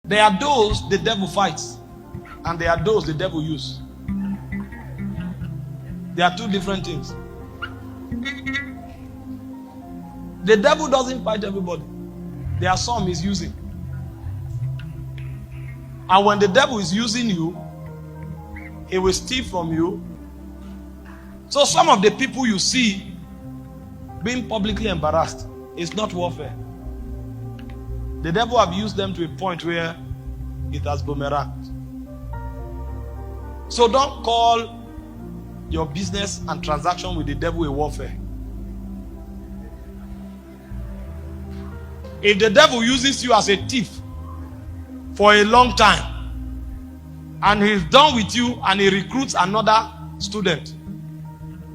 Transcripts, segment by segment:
There are those the devil fights, and there are those the devil uses. There are two different things. The devil doesn't fight everybody. There are some he's using. And when the devil is using you, he will steal from you. So some of the people you see being publicly embarrassed, it's not warfare. The devil have used them to a point where it has boomeranged. So don't call your business and transaction with the devil a warfare. If the devil uses you as a thief for a long time, and he's done with you and he recruits another student,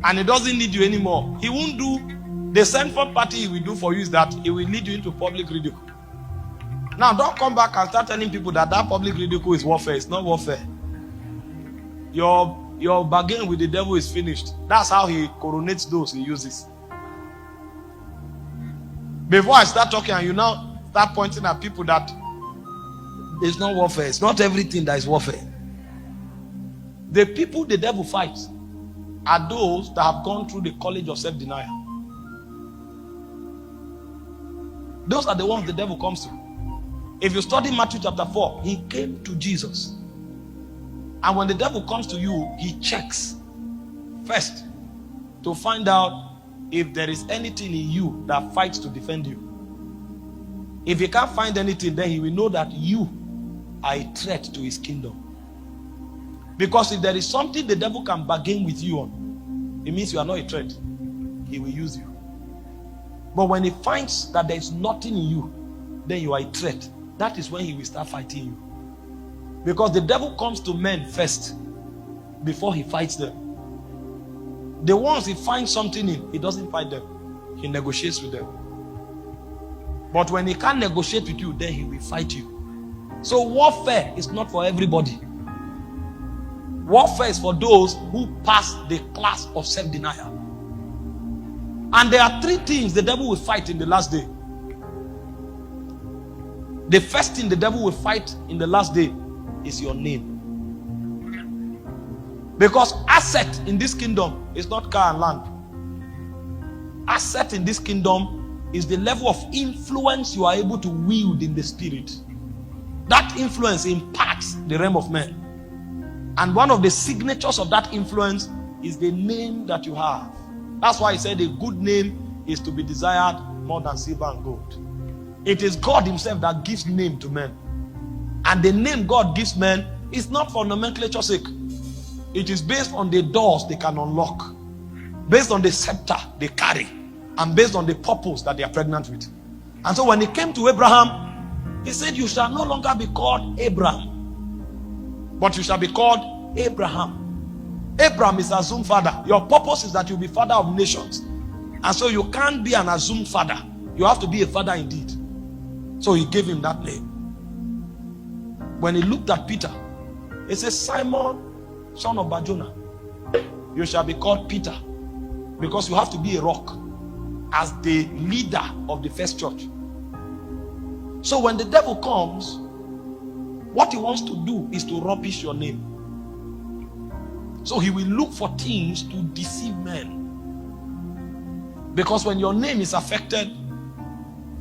and he doesn't need you anymore, he won't do the central party he will do for you is that he will lead you into public ridicule. Now don't come back and start telling people that public ridicule is warfare. It's not warfare. Your bargain with the devil is finished. That's how he coronates those he uses. Before I start talking and you now start pointing at people that it's not warfare. It's not everything that is warfare. The people the devil fights are those that have gone through the college of self-denial. Those are the ones the devil comes to. If you study Matthew chapter 4, he came to Jesus. And when the devil comes to you, he checks first to find out if there is anything in you that fights to defend you. If he can't find anything, then he will know that you are a threat to his kingdom. Because if there is something the devil can bargain with you on, it means you are not a threat. He will use you. But when he finds that there is nothing in you, then you are a threat. That is when he will start fighting you. Because the devil comes to men first before he fights them. The ones he finds something in, he doesn't fight them. He negotiates with them. But when he can't negotiate with you, then he will fight you. So warfare is not for everybody. Warfare is for those who pass the class of self-denial. And there are three things the devil will fight in the last day. The first thing the devil will fight in the last day is your name. Because asset in this kingdom is not car and land. Asset in this kingdom is the level of influence you are able to wield in the spirit. That influence impacts the realm of men. And one of the signatures of that influence is the name that you have. That's why he said a good name is to be desired more than silver and gold. It is God himself that gives name to men. And the name God gives men is not for nomenclature's sake. It is based on the doors they can unlock, based on the scepter they carry, and based on the purpose that they are pregnant with. And so when it came to Abraham, he said, you shall no longer be called Abram, but you shall be called Abraham. Abraham is assumed father. Your purpose is that you'll be father of nations. And so you can't be an assumed father. You have to be a father indeed. So he gave him that name. When he looked at Peter, he said, Simon, son of Barjona, you shall be called Peter, because you have to be a rock as the leader of the first church. So when the devil comes, what he wants to do is to rubbish your name. So he will look for things to deceive men. Because when your name is affected,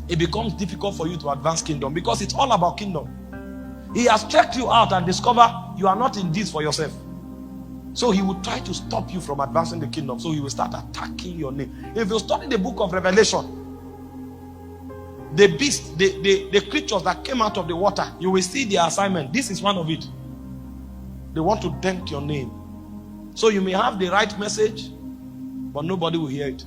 it becomes difficult for you to advance kingdom, because it's all about kingdom. He has checked you out and discovered you are not in this for yourself. So he will try to stop you from advancing the kingdom. So he will start attacking your name. If you study the book of Revelation, the beast, the creatures that came out of the water, you will see their assignment. This is one of it. They want to dent your name. So you may have the right message, but nobody will hear it.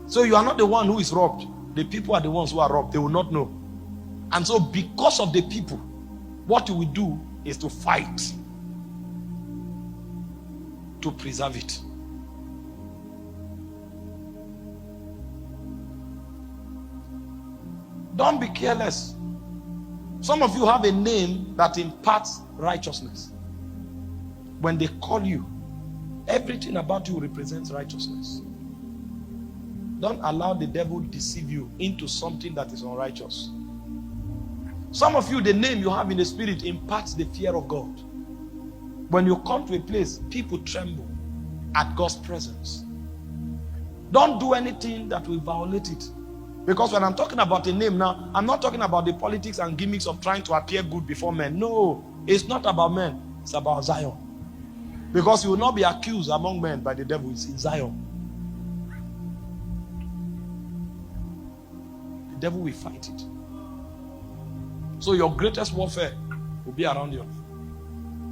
So you are not the one who is robbed. The people are the ones who are robbed. They will not know. And so because of the people, what you will do is to fight to preserve it. Don't be careless. Some of you have a name that imparts righteousness. When they call you, everything about you represents righteousness. Don't allow the devil deceive you into something that is unrighteous. Some of you, the name you have in the spirit imparts the fear of God. When you come to a place, people tremble at God's presence. Don't do anything that will violate it. Because when I'm talking about a name now, I'm not talking about the politics and gimmicks of trying to appear good before men. No, it's not about men. It's about Zion. Because you will not be accused among men by the devil. It's in Zion. The devil will fight it. So your greatest warfare will be around you.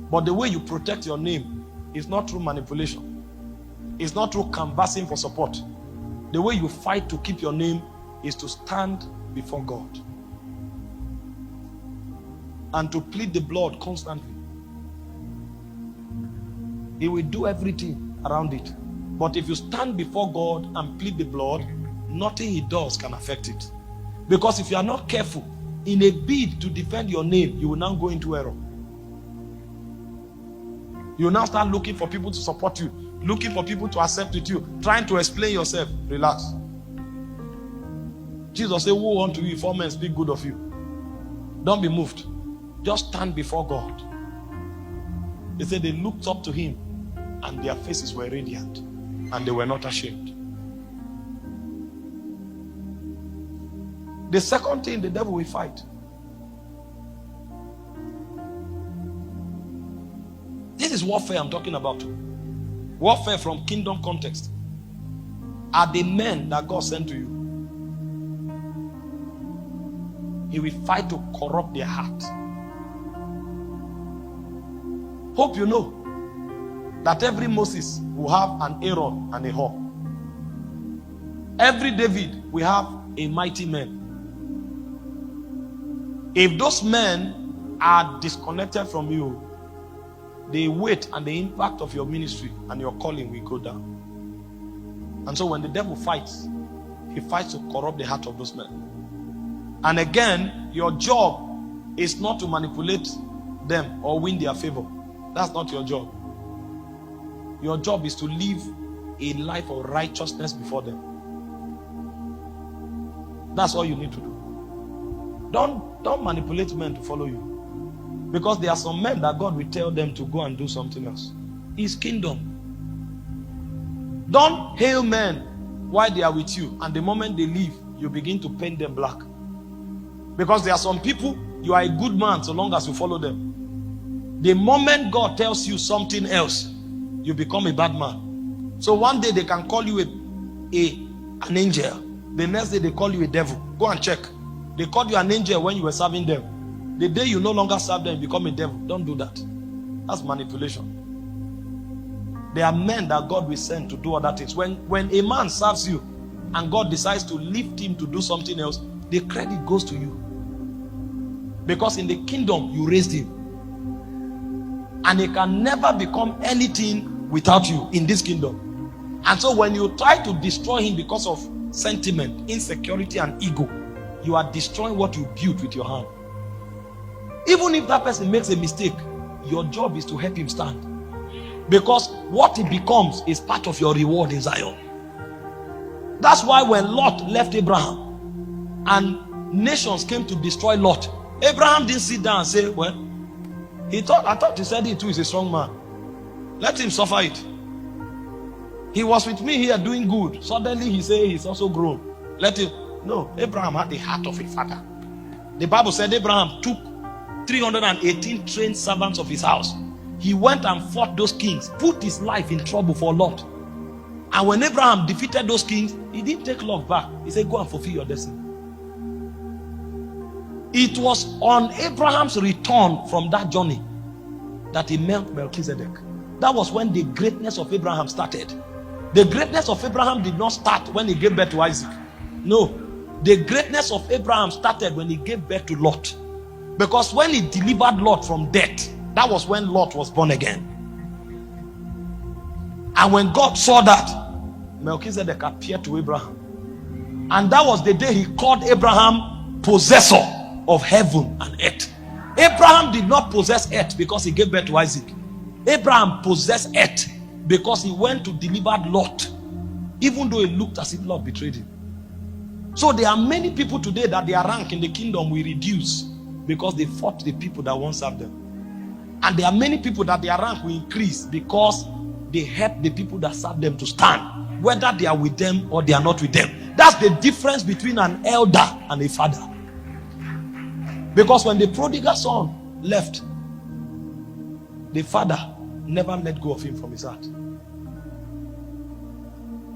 But the way you protect your name is not through manipulation. It's not through canvassing for support. The way you fight to keep your name is to stand before God and to plead the blood constantly. He will do everything around it. But if you stand before God and plead the blood, nothing he does can affect it. Because if you are not careful, in a bid to defend your name, you will now go into error. You will now start looking for people to support you, looking for people to accept with you, trying to explain yourself. Relax. Jesus said, woe unto you if all men speak good of you. Don't be moved. Just stand before God. He said they looked up to him and their faces were radiant and they were not ashamed. The second thing the devil will fight. This is warfare I'm talking about. Warfare from kingdom context. Are the men that God sent to you. He will fight to corrupt their heart. Hope you know that every Moses will have an Aaron and a Hur. Every David will have a mighty man. If those men are disconnected from you, the weight and the impact of your ministry and your calling will go down. And so when the devil fights, he fights to corrupt the heart of those men. And again, your job is not to manipulate them or win their favor. That's not your job. Your job is to live a life of righteousness before them. That's all you need to do. Don't manipulate men to follow you. Because there are some men that God will tell them to go and do something else. His kingdom. Don't hail men while they are with you, and the moment they leave, you begin to paint them black. Because there are some people, you are a good man so long as you follow them. The moment God tells you something else, you become a bad man. So one day they can call you an angel. The next day they call you a devil. Go and check. They called you an angel when you were serving them. The day you no longer serve them, you become a devil. Don't do that. That's manipulation. There are men that God will send to do other things. When a man serves you and God decides to lift him to do something else, the credit goes to you. Because in the kingdom, you raised him. And he can never become anything without you in this kingdom. And so when you try to destroy him because of sentiment, insecurity, and ego, you are destroying what you built with your hand. Even if that person makes a mistake, your job is to help him stand. Because what he becomes is part of your reward in Zion. That's why when Lot left Abraham and nations came to destroy Lot, Abraham didn't sit down and say, well, I thought he said he too is a strong man. Let him suffer it. He was with me here doing good. Suddenly he said he's also grown. Let him. No, Abraham had the heart of a father. The Bible said Abraham took 318 trained servants of his house. He went and fought those kings, put his life in trouble for Lot. And when Abraham defeated those kings, he didn't take Lot back. He said, go and fulfill your destiny. It was on Abraham's return from that journey that he met Melchizedek. That was when the greatness of Abraham started. The greatness of Abraham did not start when he gave birth to Isaac. No. The greatness of Abraham started when he gave birth to Lot. Because when he delivered Lot from death, that was when Lot was born again. And when God saw that, Melchizedek appeared to Abraham. And that was the day he called Abraham possessor of heaven and earth. Abraham did not possess earth because he gave birth to Isaac. Abraham possessed earth because he went to deliver Lot, even though it looked as if Lot betrayed him. So there are many people today that their rank in the kingdom will reduce because they fought the people that once served them. And there are many people that their rank will increase because they help the people that serve them to stand, whether they are with them or they are not with them. That's the difference between an elder and a father. Because when the prodigal son left, the father never let go of him from his heart.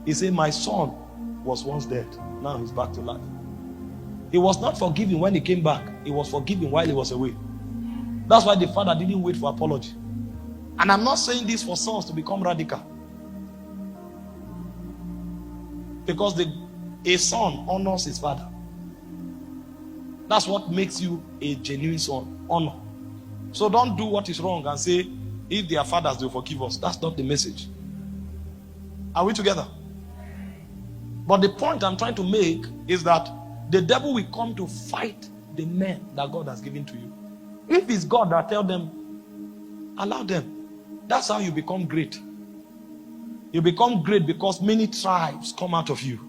He said, my son was once dead, now he's back to life. He was not forgiven when he came back. He was forgiven while he was away. That's why the father didn't wait for apology. And I'm not saying this for sons to become radical. Because a son honors his father. That's what makes you a genuine son. Honor. So don't do what is wrong and say, if they are fathers, they'll forgive us. That's not the message. Are we together? But the point I'm trying to make is that the devil will come to fight the men that God has given to you. If it's God that tell them, allow them. That's how you become great. You become great because many tribes come out of you.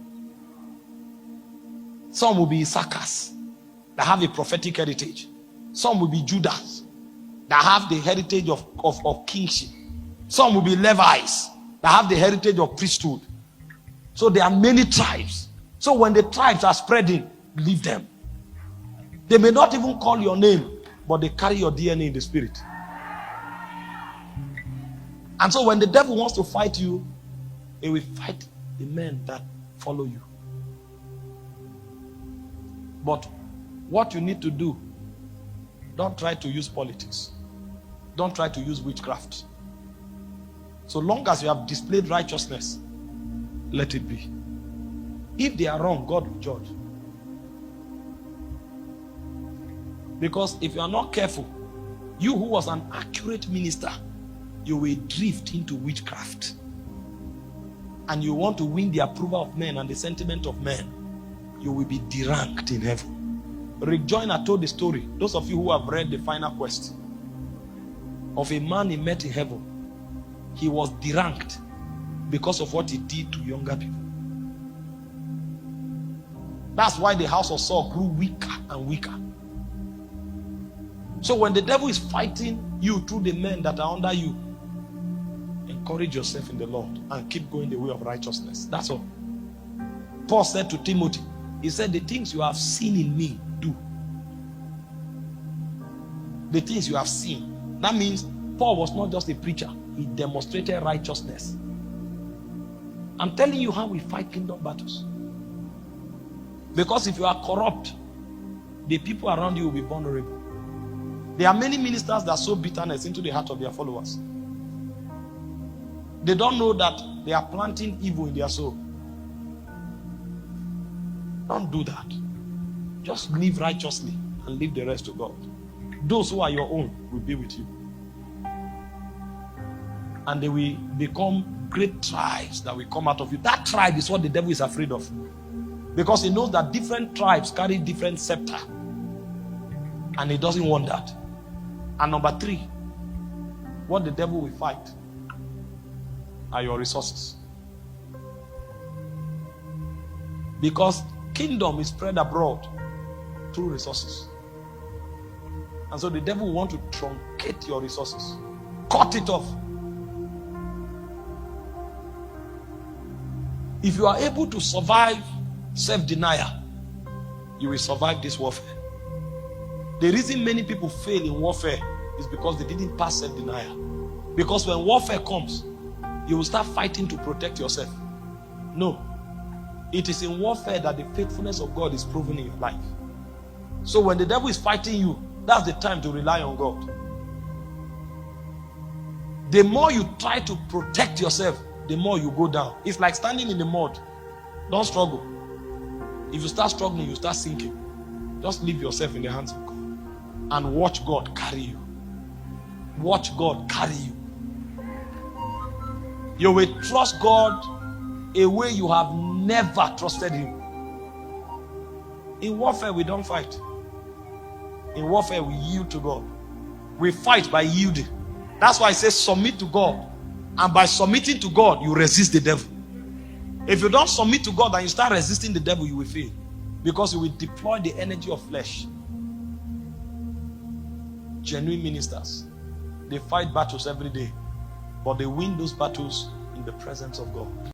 Some will be Issachars that have a prophetic heritage. Some will be Judas that have the heritage of kingship. Some will be Levites that have the heritage of priesthood. So there are many tribes. So when the tribes are spreading, leave them. They may not even call your name, but they carry your DNA in the spirit. And so when the devil wants to fight you, he will fight the men that follow you. But what you need to do, don't try to use politics. Don't try to use witchcraft. So long as you have displayed righteousness, let it be. If they are wrong, God will judge. Because if you are not careful, you who was an accurate minister, you will drift into witchcraft. And you want to win the approval of men and the sentiment of men, you will be deranked in heaven. Rick Joyner told the story, those of you who have read The Final Quest, of a man he met in heaven. He was deranked because of what he did to younger people. That's why the house of Saul grew weaker and weaker. So when the devil is fighting you through the men that are under you, encourage yourself in the Lord and keep going the way of righteousness. That's all. Paul said to Timothy, he said, the things you have seen in me, do. The things you have seen. That means Paul was not just a preacher. He demonstrated righteousness. I'm telling you how we fight kingdom battles. Because if you are corrupt, the people around you will be vulnerable. There are many ministers that sow bitterness into the heart of their followers. They don't know that they are planting evil in their soul. Don't do that. Just live righteously and leave the rest to God. Those who are your own will be with you. And they will become great tribes that will come out of you. That tribe is what the devil is afraid of. Because he knows that different tribes carry different scepter. And he doesn't want that. And number 3, what the devil will fight are your resources. Because kingdom is spread abroad through resources. And so the devil will want to truncate your resources. Cut it off. If you are able to survive self-denial, you will survive this warfare. The reason many people fail in warfare is because they didn't pass self-denial. Because when warfare comes, you will start fighting to protect yourself. No. It is in warfare that the faithfulness of God is proven in your life. So when the devil is fighting you, that's the time to rely on God. The more you try to protect yourself, the more you go down. It's like standing in the mud. Don't struggle. If you start struggling, you start sinking. Just leave yourself in the hands of God and watch God carry you. Watch God carry you. You will trust God a way you have never trusted him. In warfare, we don't fight. In warfare, we yield to God. We fight by yielding. That's why I say submit to God. And by submitting to God, you resist the devil. If you don't submit to God and you start resisting the devil, you will fail. Because you will deploy the energy of flesh. genuine ministers. They fight battles every day, but they win those battles in the presence of God.